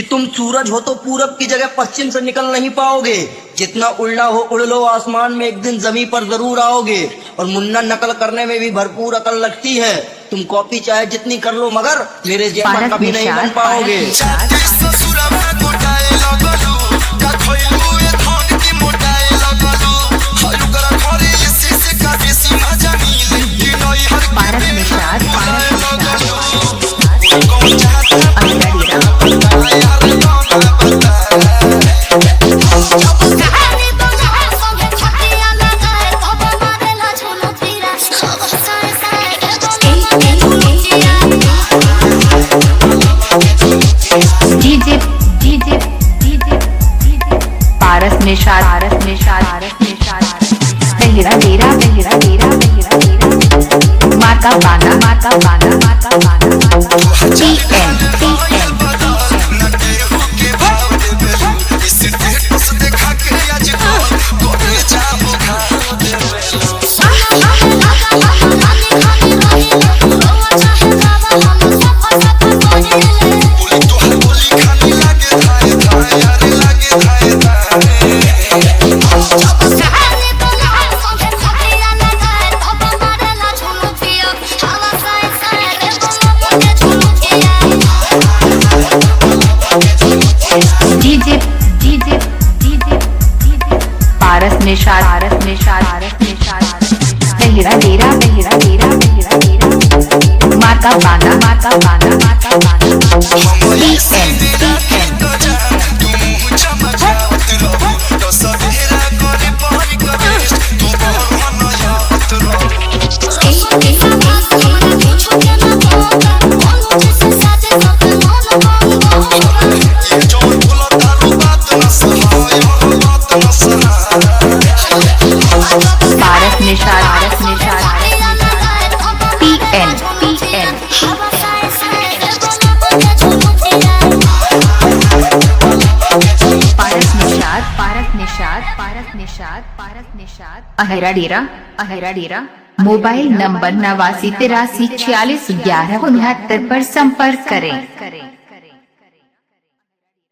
कि तुम सूरज हो तो पूरब की जगह पश्चिम से निकल नहीं पाओगे। जितना उड़ना हो उड़ लो, आसमान में एक दिन जमीन पर जरूर आओगे। और मुन्ना नकल करने में भी भरपूर अकल लगती है। तुम कॉपी चाहे जितनी कर लो मगर मेरे जैसा कभी नहीं बन पाओगे। पारस निशाद तेरा तेरा माका बाना पारस निशाद तेरा तेरा माका बाना पारस निशाद PN पारस निशाद अहरा डेरा मोबाइल नंबर 89 83 46 11 69 पर संपर्क करें।